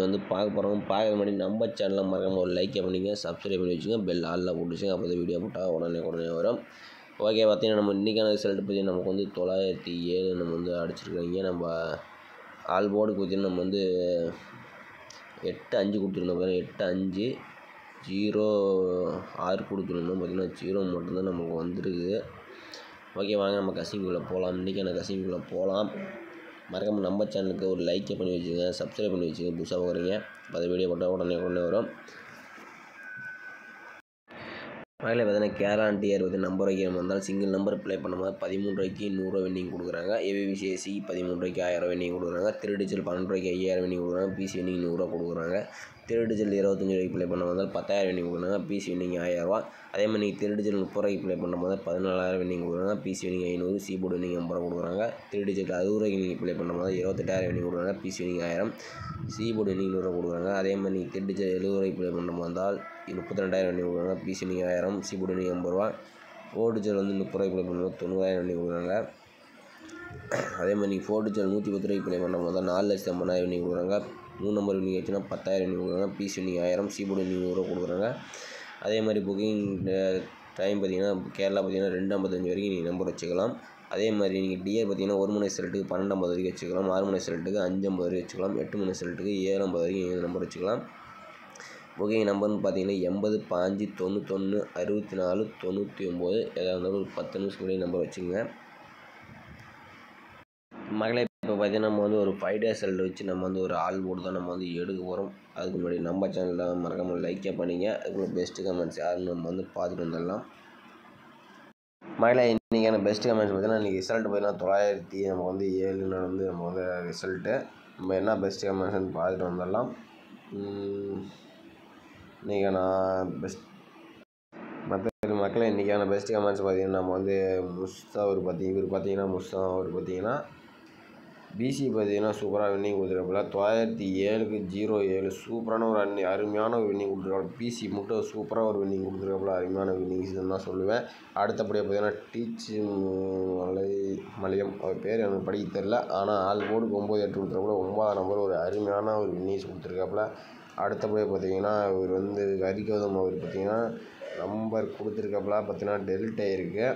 வந்து பார்க்க போகிறோம். பார்க்குற முன்னாடி நம்ம சேனலை மறக்காம ஒரு லைக் பண்ணிங்க, சப்ஸ்கிரைப் பண்ணி வச்சுங்க, பெல் ஆலில் போட்டு வச்சுங்க. அப்போ தான் வீடியோ போட்டால் உடனே வரும். ஓகே, பார்த்தீங்கன்னா நம்ம இன்றைக்கான ரிசல்ட் பற்றி நமக்கு வந்து 907 நம்ம வந்து அடிச்சிருக்காங்க. நம்ம ஆல் போர்டுக்கு பார்த்தீங்கன்னா நம்ம வந்து 8-5 கொடுத்துருந்தோம். 8-5 0-6 கொடுத்துருந்தோம். பார்த்தீங்கன்னா 0 மட்டும்தான் நமக்கு வந்துருக்குது. ஓகே, வாங்க நம்ம கசிங்குள்ளே போகலாம். இன்றைக்கான கசிங்குள்ளே போகலாம். மறக்காம நம்ம சேனலுக்கு ஒரு லைக்கை பண்ணி வச்சுங்க, சப்ஸ்கிரைப் பண்ணி வச்சுங்க. புதுசாக போகிறீங்க அப்போ அதை வீடியோ போட்டால் உடனே வரும். அதில் பார்த்தீங்கன்னா கேரளான் டிஆர் வந்து நம்பர் வைக்கிற வந்தால் சிங்கிள் நம்பர் ப்ளே பண்ணும்போது 13 ரூபாய்க்கு 100 ரூபா வின்னிங் கொடுக்குறாங்க. ஏபிபிசிஎஸ்சி 13 ரூபாய்க்கு 1000 ரூபா வின்னிங் கொடுக்குறாங்க. திருடிச்சல் 12 ரூபாய்க்கு 5000 வின்னிங் கொடுக்குறாங்க. பிசி வின்னிங் 100 ரூபா கொடுக்குறாங்க. திருடிச்சல் 25 ரூபாய்க்கு ப்ளே பண்ண வந்தால் 10,000 வின்னிங் கொடுக்குறாங்க. பிசி வின்னிங் 1000 ரூபா. அதே மாதிரி நீங்கள் திருடிச்சல் 30 ரூபாய்க்கு ப்ளே பண்ணும்போது 14,000 வின்னிங் கொடுக்குறாங்க. PC winning 500, C board winning 50 ரூபா கொடுக்குறாங்க. திருடிச்சல் 60 ரூபாய்க்கு நீங்கள் ப்ளே பண்ணும்போது 28,000 வின்னிங் கொடுக்குறாங்க. PC winning 1000, C board winning 100 ரூபா கொடுக்குறாங்க. அதே மாதிரி நீங்கள் திருடிச்சல் 70 ரூபாய்க்கு ப்ளே பண்ண வந்தால் 32,000 வின்னிங் கொடுக்குறாங்க. PC winning 1000, C board winning 50 ரூபா. ஓடிச்சல் வந்து 30 ரூபாய்க்கு ப்ளே பண்ணும்போது 90,000 வின்னிங் கொடுக்குறாங்க. அதே மாதிரி நீங்கள் 4 டிச்சல் 110 ரூபாய்க்கு ப்ளே பண்ணும்போது 4,50,000 வின்னிங் கொடுக்குறாங்க. 3 நம்பர் வின்னிங் ஆச்சுன்னா 10,000 வின்னிங் கொடுக்குறாங்க. PC winning 1000, C board winning 100 ரூபா கொடுக்குறாங்க. அதே மாதிரி புக்கிங் டைம் பார்த்தீங்கன்னா கேரளா பார்த்தீங்கன்னா 2:55 வரைக்கும் நீங்கள் நம்பர் வச்சுக்கலாம். அதே மாதிரி நீங்கள் டிஆர் பார்த்தீங்கன்னா 1 மணி ரிசல்ட்டுக்கு 12:50 வரைக்கும் வச்சுக்கலாம். 6 மணி ரிசல்ட்டுக்கு 5:50 வரைக்கும் வச்சுக்கலாம். 8 மணி ரிசல்ட்டுக்கு 7:50 வரைக்கும் நம்பர் வச்சுக்கலாம். புக்கிங் நம்பர்னு பார்த்தீங்கன்னா 80 5 91 64 99. எதாக இருந்தாலும் ஒரு 10 நிமிஷத்துக்கு முன்னாடி நம்பர் வச்சுக்கோங்க. மகளே, இப்போ பார்த்தீங்கன்னா நம்ம வந்து ஒரு 5 டேஸ் ரிசல்ட் வச்சு நம்ம வந்து ஒரு ஆல் போர்டு தான் நம்ம வந்து எடுக்க போகிறோம். அதுக்கு முன்னாடி நம்ம சேனலில் மறக்காமல் லைக்கே பண்ணிங்க. அதுக்குள்ள பெஸ்ட்டு கமெண்ட்ஸ் யாருன்னு நம்ம வந்து பார்த்துட்டு வந்துடலாம். மகளே, இன்றைக்கான பெஸ்ட்டு கமெண்ட்ஸ் பார்த்தீங்கன்னா இன்றைக்கி ரிசல்ட் பார்த்தீங்கன்னா 907 நம்ம வந்து 7 வந்து நம்ம வந்து ரிசல்ட்டு. நம்ம என்ன பெஸ்ட்டு கமெண்ட்ஸ்ன்னு பார்த்துட்டு வந்துடலாம். இன்றைக்கான மக்களே இன்றைக்கான பெஸ்ட் கமெண்ட்ஸ் பார்த்தீங்கன்னா நம்ம வந்து இவர் பார்த்தீங்கன்னா பிசி பார்த்தீங்கன்னா சூப்பராக வின்னிங் கொடுத்துருக்காப்புல. 907க்கு 07 சூப்பரான ஒரு அருமையான ஒரு வின்னிங் கொடுத்துருக்காப்புல. பிசி மட்டும் சூப்பராக ஒரு வின்னிங் கொடுத்துருக்காப்புல. அருமையான வின்னிங்ஸ் தான் சொல்லுவேன். அடுத்தபடியாக பார்த்தீங்கன்னா மலையம் அவர் பேர் எனக்கு படிக்க தெரில. ஆனால் ஆல் போர்டுக்கு 9-8 கொடுத்துருக்காப்புல. 9ஆம் நம்பர் ஒரு அருமையான ஒரு வின்னிங்ஸ் கொடுத்துருக்காப்புல. அடுத்தபடியாக பார்த்தீங்கன்னா இவர் வந்து ஹரிகௌதம் அவர் பார்த்தீங்கன்னா நம்பர் கொடுத்துருக்காப்புல. பார்த்தீங்கன்னா டெல்ட் ஆகிருக்கு.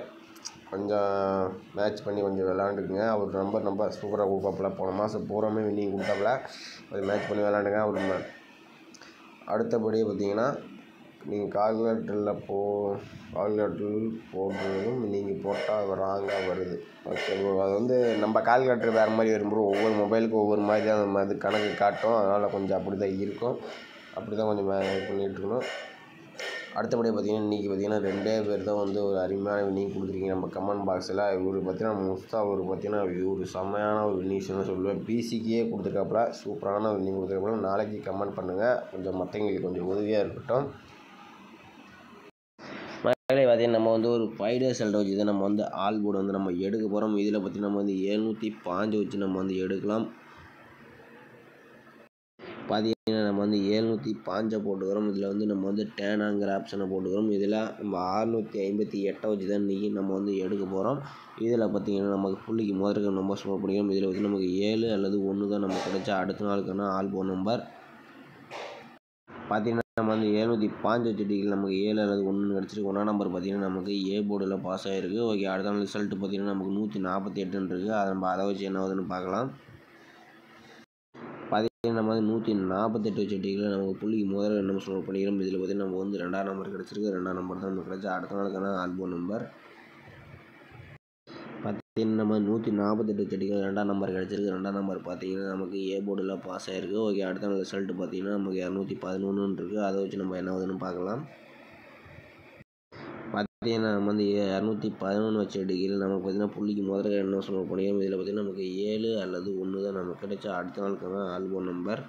கொஞ்சம் மேட்ச் பண்ணி கொஞ்சம் விளாண்டுக்குங்க. அவர் நம்பர் சூப்பராக கொடுப்பாப்புல. போன மாதம் பூராமே வின்னிங் கொடுத்தாப்புல. அது மேட்ச் பண்ணி விளாண்டுங்க. அவர் அடுத்தபடியாக பார்த்தீங்கன்னா நீங்கள் கால்குலேட்டரில் போடுறதும் நீங்கள் போட்டால் ராங்காக வருது. ஓகே, அது வந்து நம்ம கால்குலேட்டர் வேறு மாதிரி வரும்போது ஒவ்வொரு மொபைலுக்கும் ஒவ்வொரு மாதிரி தான் அந்த மாதிரி கணக்கு காட்டும். அதனால் கொஞ்சம் அப்படி தான் இருக்கும். அப்படி தான் கொஞ்சம் பண்ணிகிட்ருக்கணும். அடுத்தபடியாக பார்த்தீங்கன்னா இன்றைக்கி பார்த்தீங்கன்னா 2 பேர் தான் வந்து ஒரு அருமையான வின்னிங் கொடுத்துருக்கீங்க நம்ம கமெண்ட் பாக்ஸில். இவர் பார்த்தீங்கன்னா இவர் செம்மையான ஒரு வின்னிங்ஸ்னு சொல்லுவேன். பிசிக்கே கொடுத்துருக்காப்புல. சூப்பரான வின்னிங் கொடுத்துருக்காப்புல. நாளைக்கு கமெண்ட் பண்ணுங்கள், கொஞ்சம் மற்றவங்களுக்கு கொஞ்சம் உதவியாக இருக்கட்டும். மக்களே, பார்த்தீங்கன்னா நம்ம வந்து ஒரு 5 டேஸ் ரிசல்ட் வச்சு தான் நம்ம வந்து ஆல் போர்டு வந்து நம்ம எடுக்க போகிறோம். இதில் பார்த்தீங்கன்னா நம்ம வந்து 705 வச்சு நம்ம வந்து எடுக்கலாம். பார்த்தீங்கன்னா நம்ம வந்து 705 போட்டுக்கிறோம். இதில் வந்து நம்ம வந்து டேனாங்கிற ஆப்ஷனை போட்டுக்கிறோம். இதில் நம்ம 658 வச்சு தான் இன்றைக்கி நம்ம வந்து எடுக்க போகிறோம். இதில் பார்த்தீங்கன்னா நமக்கு புள்ளிக்கு முதல்ல நம்பர் ஸ்கோர் பண்ணிக்கிறோம். இதில் வந்து நமக்கு 7 அல்லது 1 தான் நம்ம கிடைச்சா அடுத்த நாளுக்கான ஆல் போர்டு நம்பர். பார்த்தீங்கன்னா நம்ம வந்து 705 வச்சுட்டு நமக்கு 7 அல்லது 1 கிடச்சிருக்கு. 1ஆம் நம்பர் பார்த்தீங்கன்னா நமக்கு ஏ போர்டில் பாஸ் ஆகிருக்கு. ஓகே, அடுத்த நாள் ரிசல்ட்டு பார்த்தீங்கன்னா நமக்கு 148 இருக்குது. அதை வச்சு என்ன ஆகுதுன்னு பார்க்கலாம். பார்த்தீங்கன்னா நம்ம வந்து 148 வச்சுட்டிங்களா நமக்கு புள்ளிக்கு முதல்ல நம்ம ஸ்கோர் பண்ணிக்கிறோம். இதில் பார்த்தீங்கன்னா நம்ம வந்து 2ஆம் நம்பர் கிடச்சிருக்கு. 2ஆம் நம்பர் தான் நமக்கு கிடச்சா அடுத்த நாளுக்கான ஆல்பம் நம்பர். பார்த்தீங்கன்னா நம்ம 148 வச்சுட்டிங்க 2ஆம் நம்பர் கிடச்சிருக்கு. 2ஆம் நம்பர் பார்த்தீங்கன்னா நமக்கு ஏ போர்டில் பாஸ் ஆகிருக்கு. ஓகே, அடுத்த நாள் ரிசல்ட்டு பார்த்தீங்கன்னா நமக்கு 211 இருக்குது. அதை வச்சு நம்ம என்ன ஆகுதுன்னு பார்க்கலாம். பார்த்தீங்கன்னா நம்ம வந்து 211 வச்சு எடுக்கையில் நமக்கு பார்த்தீங்கன்னா புள்ளிக்கு முதல்ல என்ன ஸ்கோர் பண்ணிக்கிறோம். இதில் பார்த்தீங்கன்னா நமக்கு 7 அல்லது 1 தான் நமக்கு கிடைச்சா அடுத்த நாளுக்கான ஆல்பம் நம்பர்.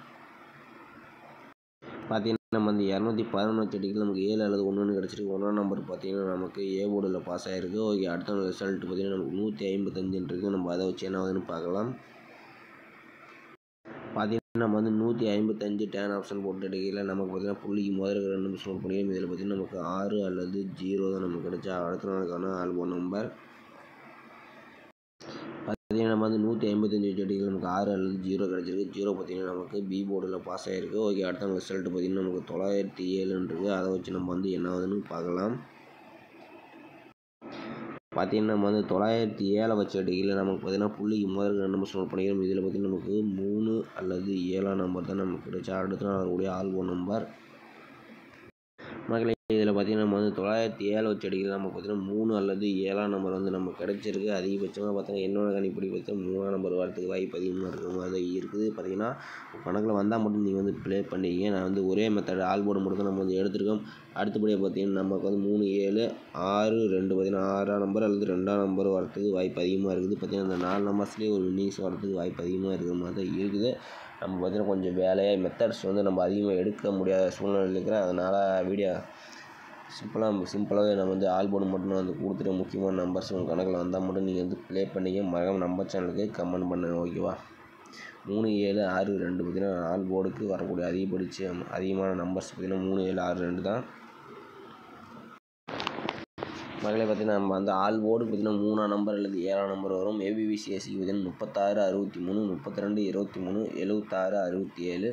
பார்த்தீங்கன்னா நம்ம வந்து 211 வச்சுட்டிங்க நமக்கு 7 அல்லது 1 கிடச்சிருக்கு. 1ஆம் நம்பர் பார்த்தீங்கன்னா நமக்கு ஏ போர்டில் பாஸ் ஆகிருக்கு. ஓகே, அடுத்த நாள் ரிசல்ட்டு பார்த்தீங்கன்னா நமக்கு 155 இருக்குது. நம்ம அதை வச்சு என்ன ஆகுதுன்னு பார்க்கலாம். பார்த்தீங்கன்னா நம்ம வந்து 155 டேன் ஆப்ஷன் போட்டு எடுக்கையில் நமக்கு பார்த்தீங்கன்னா புள்ளிக்கு முதல்ல 2 ஸ்கோர் பண்ணிக்கிறோம். இதில் பார்த்தீங்கன்னா நமக்கு 6 அல்லது 0 தான் நமக்கு கிடைச்சா அடுத்த நாளுக்கான ஆல்பம் நம்பர். பார்த்தீங்கன்னா நம்ம வந்து 155 செடிகள் நமக்கு 6 அல்லது 0 கிடச்சிருக்கு. 0 பார்த்தீங்கன்னா நமக்கு பி போர்டில் பாஸ் ஆகிருக்கு. ஓகே, அடுத்த ரிசல்ட் பார்த்தீங்கன்னா நமக்கு 907 இருக்குது. அதை வச்சு நம்ம வந்து என்ன ஆகுதுன்னு பார்க்கலாம். பார்த்தீங்கன்னா நம்ம வந்து 907 வச்ச அடிக்கல நமக்கு பார்த்தீங்கன்னா புள்ளிக்கு முதல் நம்பர் நோட் பண்ணிக்கிறோம். இதில் பார்த்தீங்கன்னா நமக்கு 3 அல்லது 7 நம்பர் தான் நமக்கு கிடைச்சா. அடுத்த நாள் வரக்கூடிய ஆல்போ நம்பர் மக்களே. இதில் பார்த்தீங்கன்னா நம்ம வந்து 907 வச்சு அடிக்கிறது நமக்கு பார்த்தீங்கன்னா 3 அல்லது 7 நம்பர் வந்து நமக்கு கிடைச்சிருக்கு. அதிகபட்சமாக பார்த்தீங்கன்னா என்னோட கணிப்படி பார்த்தீங்கன்னா 3 நம்பர் வரதுக்கு வாய்ப்பு அதிகமாக இருக்கிற மாதிரி தான் இருக்குது. பார்த்தீங்கன்னா கணக்கில் வந்தால் மட்டும் நீங்கள் வந்து ப்ளே பண்ணிக்கிங்க. நான் வந்து ஒரே மெத்தட் ஆல்போர்டு மட்டும் தான் நம்ம வந்து எடுத்துருக்கோம். அடுத்தபடியாக பார்த்தீங்கன்னா நமக்கு வந்து 3, 7, 6, 2 பார்த்தீங்கன்னா 6ஆம் நம்பர் அல்லது 2ஆம் நம்பர் வரதுக்கு வாய்ப்பு அதிகமாக இருக்குது. பார்த்தீங்கன்னா அந்த 4 நம்பர்ஸ்லேயே ஒரு வின்னிங்ஸ் வரதுக்கு வாய்ப்பு அதிகமாக இருக்கிற மாதிரி தான் இருக்குது. நம்ம பார்த்தீங்கன்னா கொஞ்சம் வேலையாக மெத்தட்ஸ் வந்து நம்ம அதிகமாக எடுக்க முடியாத சூழ்நிலை இருக்கிறேன். அதனால் வீடியோ சிம்பிளாகவே நம்ம வந்து ஆல்போர்டு மட்டும் வந்து கொடுத்துட்டு முக்கியமான நம்பர்ஸ் உங்கள் கணக்கில் வந்தால் மட்டும் நீங்கள் வந்து ப்ளே பண்ணிங்க. மறக்காம நம்ம சேனலுக்கு கமெண்ட் பண்ணுங்கள். ஓகேவா? 3, 7, 6, 2 பார்த்தீங்கன்னா ஆல்போர்டுக்கு வரக்கூடிய அதிகமான நம்பர்ஸ் பார்த்தீங்கன்னா 3, 7, 6, 2 தான். மகளே பார்த்தீங்கன்னா நம்ம வந்து ஆல்போர்டு பார்த்தீங்கன்னா 3ஆம் நம்பர் அல்லது 7ஆம் நம்பர் வரும். ஏபிபிசிஎஸ்சிக்கு பார்த்தீங்கன்னா 36, 63, 32, 23, 76, 67,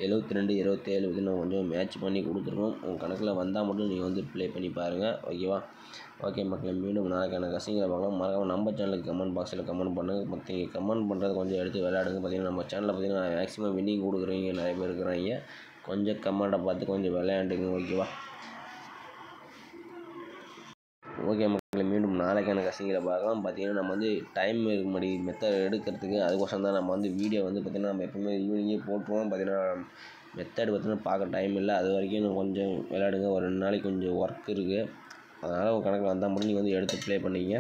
72, 27 பார்த்தீங்கன்னா கொஞ்சம் மேட்ச் பண்ணி கொடுத்துருக்கோம். உங்கள் கணக்கில் வந்தால் மட்டும் நீங்கள் வந்து ப்ளே பண்ணி பாருங்கள். ஓகேவா? ஓகே மக்களே, மீண்டும் நாளைக்கான கசிங்களை பார்க்கலாம். மறக்காம நம்ம சேனலுக்கு கமெண்ட் பாக்ஸில் கமெண்ட் பண்ணுங்கள். மற்ற நீங்கள் கமெண்ட் பண்ணுறது கொஞ்சம் எடுத்து விளையாடுங்க. பார்த்தீங்கன்னா நம்ம சேனலில் பார்த்தீங்கன்னா மேக்ஸிமம் வின்னிங் கொடுக்குறீங்க நிறைய பேர் இருக்கிறாங்க. கொஞ்சம் கமெண்ட்டை பார்த்து கொஞ்சம் விளையாண்டுங்க. ஓகேவா? ஓகே மக்களே, மீண்டும் நாளைக்கான கசிங்களை பார்க்கலாம். பார்த்தீங்கன்னா நம்ம வந்து டைம் இருக்க மாட்டேங்குது மெத்தட் எடுக்கிறதுக்கு. அதுக்கோசரம் தான் நம்ம வந்து வீடியோ வந்து பார்த்திங்கன்னா நம்ம எப்பவுமே ஈவினிங்கே போட்டுருவோம். பார்த்திங்கன்னா மெத்தட் பார்த்திங்கன்னா பார்க்க டைம் இல்லை. அது வரைக்கும் நான் கொஞ்சம் விளையாடுங்க. ஒரு 2 நாளைக்கு கொஞ்சம் ஒர்க் இருக்குது. அதனால் உங்கள் கணக்கில் வந்தால் மட்டும் நீங்கள் வந்து எடுத்து ப்ளே பண்ணிங்க.